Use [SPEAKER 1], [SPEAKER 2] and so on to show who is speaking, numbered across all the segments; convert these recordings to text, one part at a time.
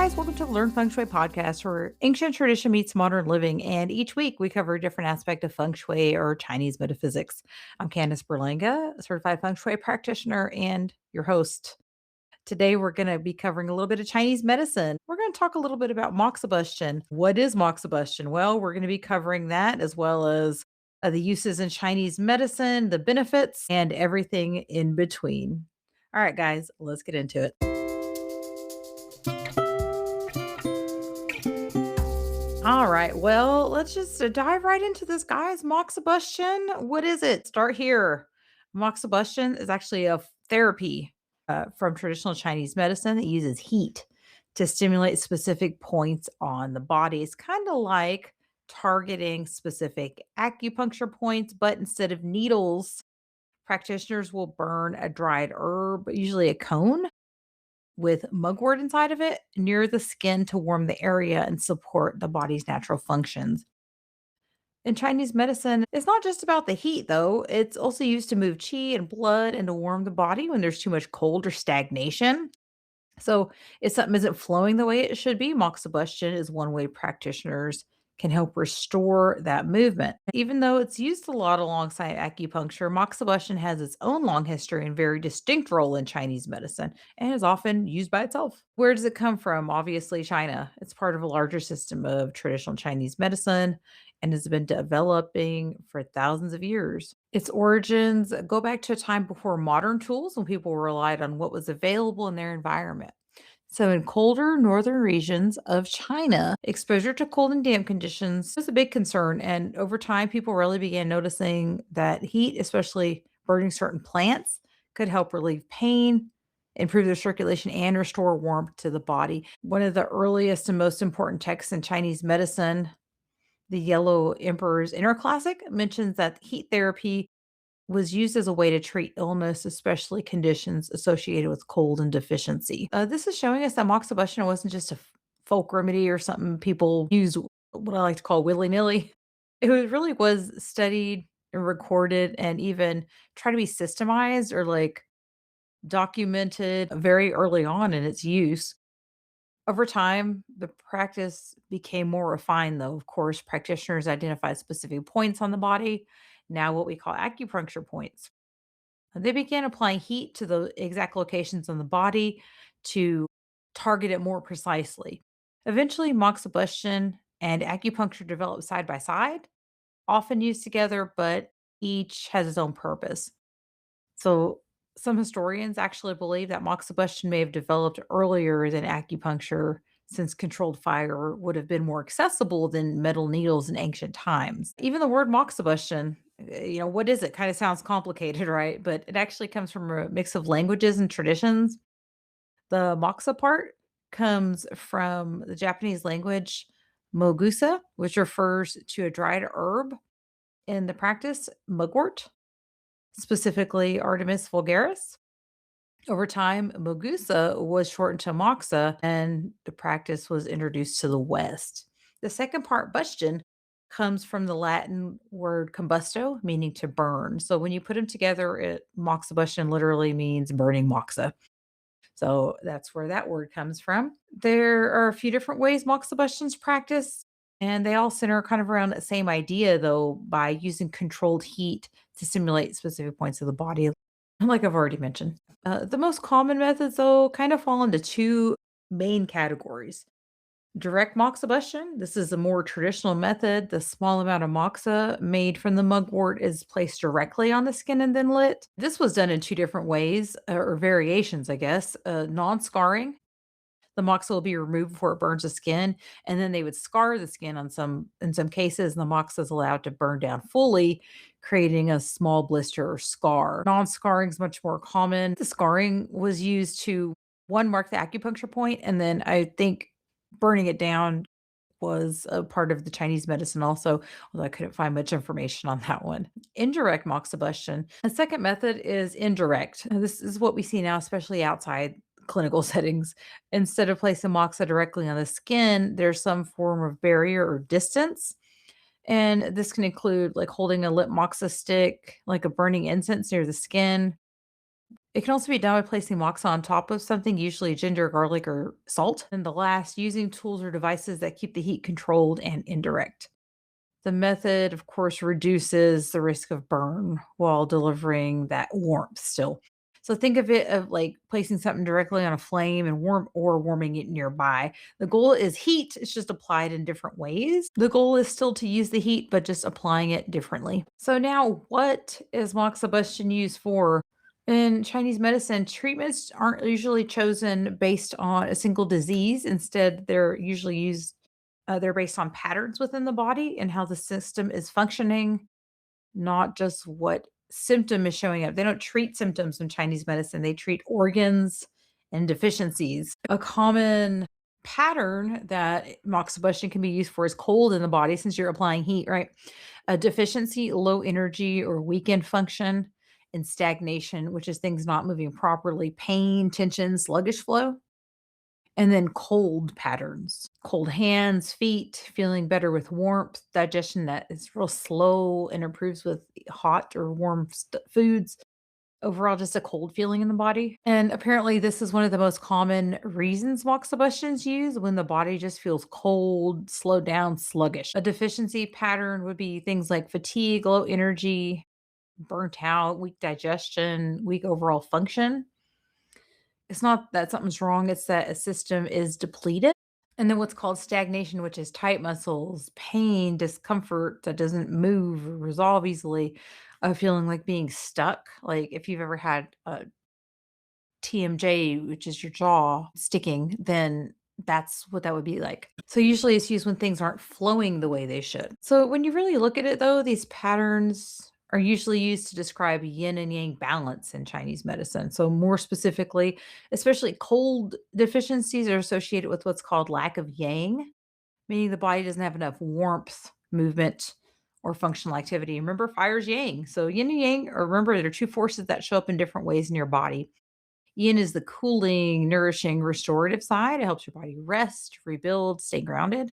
[SPEAKER 1] guys, welcome to the Learn Feng Shui podcast where ancient tradition meets modern living. And each week we cover a different aspect of Feng Shui or Chinese metaphysics. I'm Candice Berlanga, a certified Feng Shui practitioner and your host. Today we're going to be covering a little bit of Chinese medicine. We're going to talk a little bit about Moxabustion. What is Moxabustion? Well, we're going to be covering that as well as the uses in Chinese medicine, the benefits, and everything in between. All right, guys, let's get into it. All right. Well, let's just dive right into this, guys. Moxabustion. What is it? Start here. Moxabustion is actually a therapy from traditional Chinese medicine that uses heat to stimulate specific points on the body. It's kind of like targeting specific acupuncture points, but instead of needles, practitioners will burn a dried herb, usually a cone with mugwort inside of it near the skin to warm the area and support the body's natural functions. In Chinese medicine, it's not just about the heat, though. It's also used to move qi and blood and to warm the body when there's too much cold or stagnation. So, if something isn't flowing the way it should be, moxibustion is one way practitioners can help restore that movement. Even though it's used a lot alongside acupuncture, moxibustion has its own long history and very distinct role in Chinese medicine and is often used by itself. Where does it come from? Obviously, China. It's part of a larger system of traditional Chinese medicine and has been developing for thousands of years. Its origins go back to a time before modern tools when people relied on what was available in their environment. So, in colder northern regions of China, exposure to cold and damp conditions was a big concern. And over time, people really began noticing that heat, especially burning certain plants, could help relieve pain, improve their circulation, and restore warmth to the body. One of the earliest and most important texts in Chinese medicine, the Yellow Emperor's Inner Classic, mentions that heat therapy was used as a way to treat illness, especially conditions associated with cold and deficiency. This is showing us that moxibustion wasn't just a folk remedy or something people use what I like to call willy nilly. Really was studied and recorded and even try to be systemized or like documented very early on in its use. Over time, the practice became more refined, though. Of course, practitioners identified specific points on the body, now what we call acupuncture points. They began applying heat to the exact locations on the body to target it more precisely. Eventually, moxibustion and acupuncture developed side by side, often used together, but each has its own purpose. So, some historians actually believe that moxibustion may have developed earlier than acupuncture since controlled fire would have been more accessible than metal needles in ancient times. Even the word moxibustion, what is it? Kind of sounds complicated, right? But it actually comes from a mix of languages and traditions. The moxa part comes from the Japanese language mogusa, which refers to a dried herb in the practice, mugwort, specifically Artemis vulgaris. Over time, Mogusa was shortened to Moxa, and the practice was introduced to the West. The second part, bustion, comes from the Latin word combusto, meaning to burn. So when you put them together, moxibustion literally means burning moxa. So that's where that word comes from. There are a few different ways moxibustion's practiced, and they all center kind of around that same idea, though, by using controlled heat to stimulate specific points of the body, like I've already mentioned. The most common methods, though, kind of fall into two main categories. Direct moxibustion. This is a more traditional method. The small amount of moxa made from the mugwort is placed directly on the skin and then lit. This was done in two different ways, or variations, I guess. Non scarring. The moxa will be removed before it burns the skin, and then they would scar the skin in some cases, and the moxa is allowed to burn down fully, creating a small blister or scar. Non-scarring is much more common. The scarring was used to one mark the acupuncture point, and then I think burning it down was a part of the Chinese medicine also, although I couldn't find much information on that one. Indirect moxibustion. The second method is indirect. This is what we see now, especially outside clinical settings. Instead of placing moxa directly on the skin, there's some form of barrier or distance. And this can include like holding a lit moxa stick, like a burning incense near the skin, It can also be done by placing moxa on top of something, usually ginger, garlic, or salt. And the last, using tools or devices that keep the heat controlled and indirect. The method, of course, reduces the risk of burn while delivering that warmth still. So think of it of like placing something directly on a flame and warming it nearby. The goal is heat, it's just applied in different ways. The goal is still to use the heat, but just applying it differently. So now what is moxibustion used for? In Chinese medicine, treatments aren't usually chosen based on a single disease. Instead, they're based on patterns within the body and how the system is functioning, not just what symptom is showing up. They don't treat symptoms in Chinese medicine, they treat organs and deficiencies. A common pattern that moxibustion can be used for is cold in the body since you're applying heat, right? A deficiency, low energy or weakened function, and stagnation, which is things not moving properly, pain, tension, sluggish flow. And then cold patterns, cold hands, feet, feeling better with warmth, digestion that is real slow and improves with hot or warm foods. Overall, just a cold feeling in the body. And apparently, this is one of the most common reasons moxibustion is used when the body just feels cold, slowed down, sluggish. A deficiency pattern would be things like fatigue, low energy, burnt out, weak digestion, weak overall function. It's not that something's wrong, it's that a system is depleted. And then what's called stagnation, which is tight muscles, pain, discomfort that doesn't move or resolve easily, feeling like being stuck. Like if you've ever had a TMJ, which is your jaw sticking, then that's what that would be like. So usually it's used when things aren't flowing the way they should. So when you really look at it though, these patterns are usually used to describe yin and yang balance in Chinese medicine. So more specifically, especially cold deficiencies are associated with what's called lack of yang, meaning the body doesn't have enough warmth, movement, or functional activity. Remember, fire's yang. So yin and yang, or remember, there are two forces that show up in different ways in your body. Yin is the cooling, nourishing, restorative side. It helps your body rest, rebuild, stay grounded.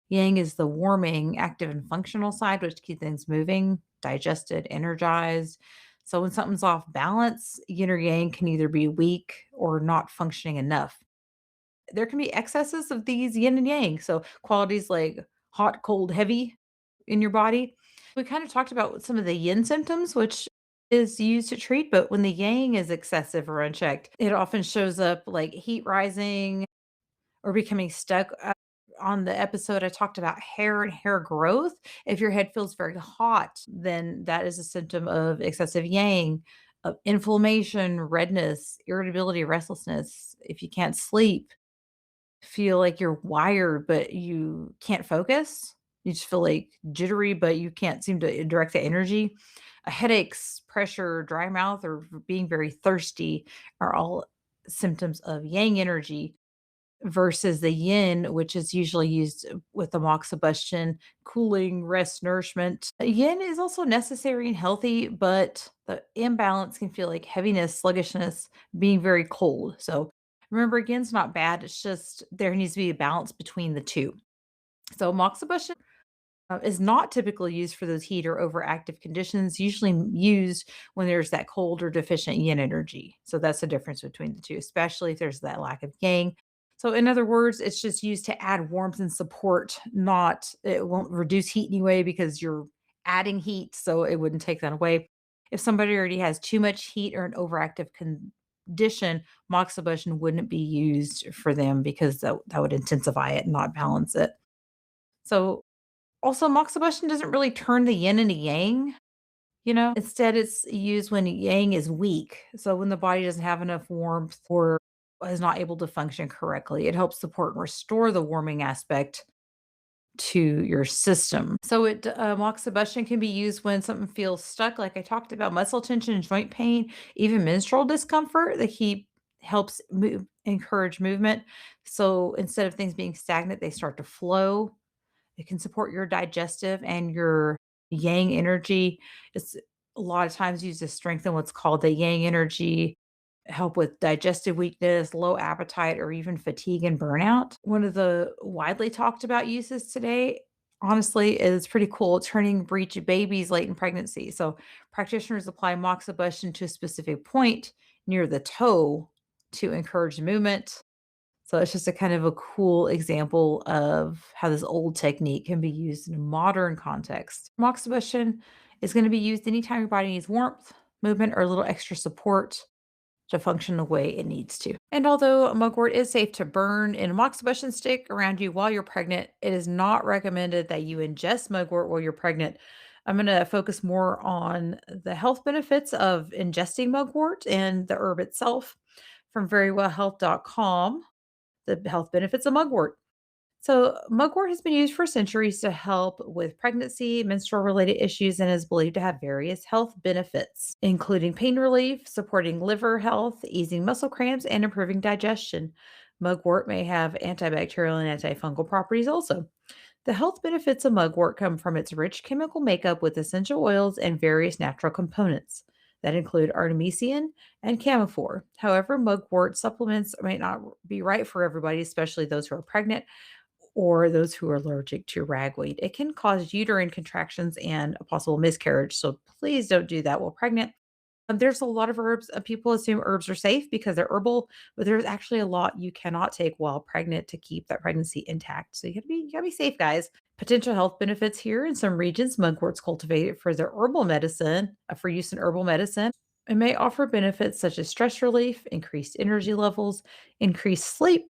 [SPEAKER 1] Yang is the warming, active, and functional side, which keeps things moving, digested, energized. So when something's off balance, yin or yang can either be weak or not functioning enough. There can be excesses of these yin and yang. So qualities like hot, cold, heavy in your body. We kind of talked about some of the yin symptoms, which is used to treat, but when the yang is excessive or unchecked, it often shows up like heat rising or becoming stuck. On the episode, I talked about hair and hair growth. If your head feels very hot, then that is a symptom of excessive yang, of inflammation, redness, irritability, restlessness. If you can't sleep, feel like you're wired, but you can't focus. You just feel like jittery, but you can't seem to direct the energy. Headaches, pressure, dry mouth, or being very thirsty are all symptoms of yang energy versus the yin, which is usually used with the moxibustion, cooling, rest, nourishment. Yin is also necessary and healthy, but the imbalance can feel like heaviness, sluggishness, being very cold. So remember, yin's not bad. It's just there needs to be a balance between the two. So moxibustion is not typically used for those heat or overactive conditions, usually used when there's that cold or deficient yin energy. So that's the difference between the two, especially if there's that lack of yang. So, in other words, it's just used to add warmth and support, not it won't reduce heat anyway because you're adding heat. So, it wouldn't take that away. If somebody already has too much heat or an overactive condition, moxibustion wouldn't be used for them because that would intensify it and not balance it. So, also, moxibustion doesn't really turn the yin into yang, Instead, it's used when yang is weak. So when the body doesn't have enough warmth or is not able to function correctly, it helps support and restore the warming aspect to your system. So moxibustion can be used when something feels stuck, like I talked about, muscle tension, joint pain, even menstrual discomfort. The heat helps encourage movement. So instead of things being stagnant, they start to flow. It can support your digestive and your yang energy. It's a lot of times used to strengthen what's called the yang energy, help with digestive weakness, low appetite, or even fatigue and burnout. One of the widely talked about uses today, honestly, is pretty cool, turning breech babies late in pregnancy. So practitioners apply moxibustion to a specific point near the toe to encourage movement. So it's just a kind of a cool example of how this old technique can be used in a modern context. Moxabustion is going to be used anytime your body needs warmth, movement, or a little extra support to function the way it needs to. And although mugwort is safe to burn in a moxibustion stick around you while you're pregnant, it is not recommended that you ingest mugwort while you're pregnant. I'm going to focus more on the health benefits of ingesting mugwort and the herb itself from verywellhealth.com, the health benefits of mugwort. So, mugwort has been used for centuries to help with pregnancy, menstrual related issues, and is believed to have various health benefits, including pain relief, supporting liver health, easing muscle cramps, and improving digestion. Mugwort may have antibacterial and antifungal properties also. The health benefits of mugwort come from its rich chemical makeup with essential oils and various natural components that include artemisian and camphor. However, mugwort supplements might not be right for everybody, especially those who are pregnant or those who are allergic to ragweed. It can cause uterine contractions and a possible miscarriage. So please don't do that while pregnant. There's a lot of herbs. People assume herbs are safe because they're herbal, but there's actually a lot you cannot take while pregnant to keep that pregnancy intact. So you gotta be safe, guys. Potential health benefits here in some regions, mugwort's cultivated for their herbal medicine, for use in herbal medicine. It may offer benefits such as stress relief, increased energy levels, increased sleep,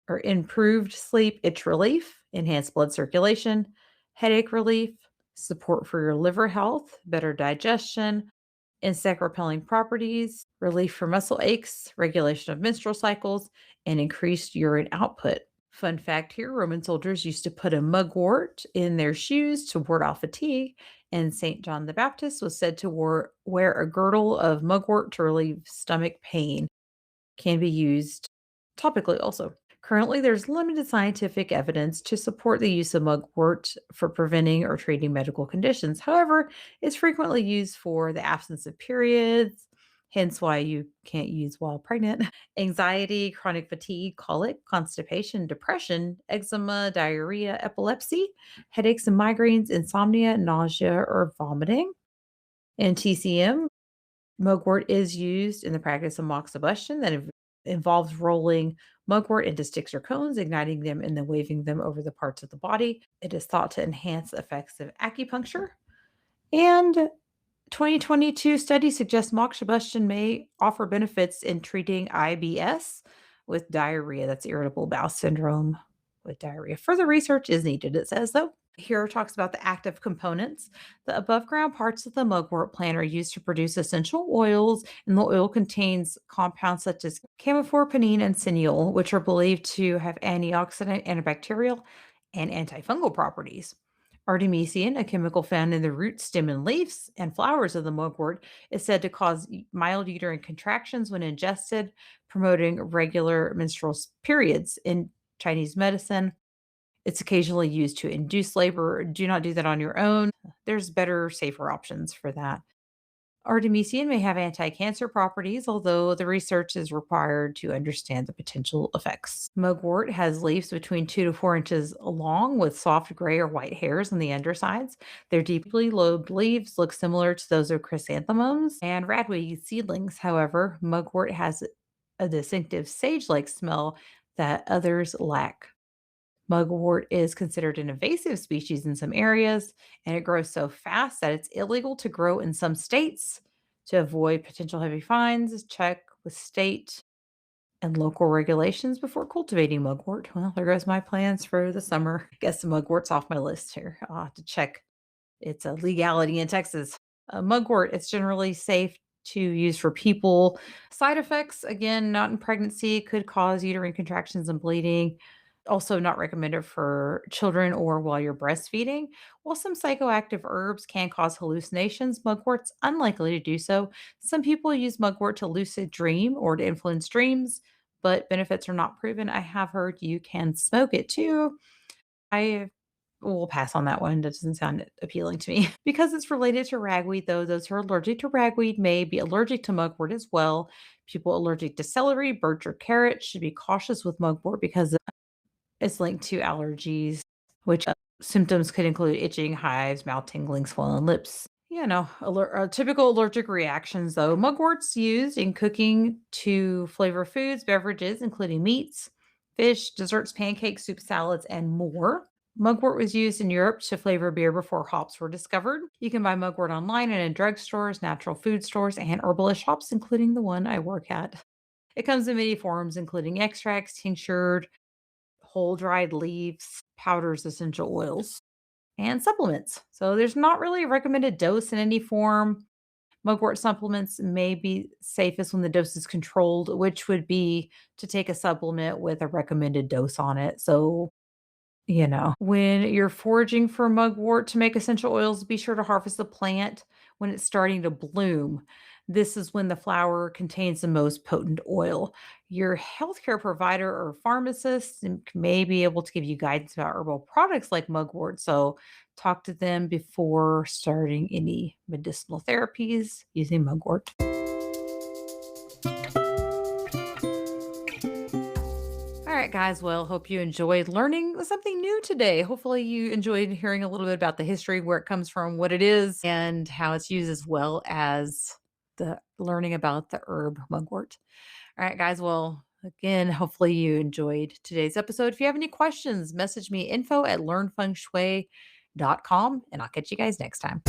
[SPEAKER 1] or improved sleep, itch relief, enhanced blood circulation, headache relief, support for your liver health, better digestion, insect repelling properties, relief for muscle aches, regulation of menstrual cycles, and increased urine output. Fun fact here, Roman soldiers used to put a mugwort in their shoes to ward off fatigue, and St. John the Baptist was said to wear a girdle of mugwort to relieve stomach pain. Can be used topically also. Currently, there's limited scientific evidence to support the use of mugwort for preventing or treating medical conditions. However, it's frequently used for the absence of periods, hence why you can't use while pregnant, anxiety, chronic fatigue, colic, constipation, depression, eczema, diarrhea, epilepsy, headaches and migraines, insomnia, nausea, or vomiting. In TCM, mugwort is used in the practice of moxabustion that involves rolling mugwort into sticks or cones, igniting them, and then waving them over the parts of the body. It is thought to enhance the effects of acupuncture. And 2022 study suggests moxabustion may offer benefits in treating IBS with diarrhea. That's irritable bowel syndrome with diarrhea. Further research is needed, it says, though. Here it talks about the active components. The above ground parts of the mugwort plant are used to produce essential oils, and the oil contains compounds such as camphor, pinene, and cineol, which are believed to have antioxidant, antibacterial, and antifungal properties. Artemisian, a chemical found in the root, stem, and leaves and flowers of the mugwort, is said to cause mild uterine contractions when ingested, promoting regular menstrual periods. In Chinese medicine, it's occasionally used to induce labor. Do not do that on your own. There's better, safer options for that. Artemisian may have anti cancer properties, although the research is required to understand the potential effects. Mugwort has leaves between 2 to 4 inches long with soft gray or white hairs on the undersides. Their deeply lobed leaves look similar to those of chrysanthemums and radweed seedlings. However, mugwort has a distinctive sage like smell that others lack. Mugwort is considered an invasive species in some areas, and it grows so fast that it's illegal to grow in some states. To avoid potential heavy fines, check with state and local regulations before cultivating mugwort. Well, there goes my plans for the summer. I guess the mugwort's off my list here. I'll have to check its a legality in Texas. Mugwort, it's generally safe to use for people. Side effects, again, not in pregnancy, could cause uterine contractions and bleeding. Also, not recommended for children or while you're breastfeeding. While some psychoactive herbs can cause hallucinations, mugwort's unlikely to do so. Some people use mugwort to lucid dream or to influence dreams, but benefits are not proven. I have heard you can smoke it too. I will pass on that one. That doesn't sound appealing to me. Because it's related to ragweed, though, those who are allergic to ragweed may be allergic to mugwort as well. People allergic to celery, birch, or carrot should be cautious with mugwort because it's linked to allergies, which symptoms could include itching, hives, mouth tingling, swollen lips, Typical allergic reactions, though. Mugwort's used in cooking to flavor foods, beverages, including meats, fish, desserts, pancakes, soup, salads, and more. Mugwort was used in Europe to flavor beer before hops were discovered. You can buy mugwort online and in drugstores, natural food stores, and herbalist shops, including the one I work at. It comes in many forms, including extracts, tinctured, whole dried leaves, powders, essential oils, and supplements. So there's not really a recommended dose in any form. Mugwort supplements may be safest when the dose is controlled, which would be to take a supplement with a recommended dose on it. When you're foraging for mugwort to make essential oils, be sure to harvest the plant when it's starting to bloom. This is when the flower contains the most potent oil. Your healthcare provider or pharmacist may be able to give you guidance about herbal products like mugwort. So, talk to them before starting any medicinal therapies using mugwort. All right, guys. Well, hope you enjoyed learning something new today. Hopefully, you enjoyed hearing a little bit about the history, where it comes from, what it is, and how it's used, as well as the learning about the herb mugwort. All right, guys. Well, again, hopefully you enjoyed today's episode. If you have any questions, message me info@learnfengshui.com, and I'll catch you guys next time.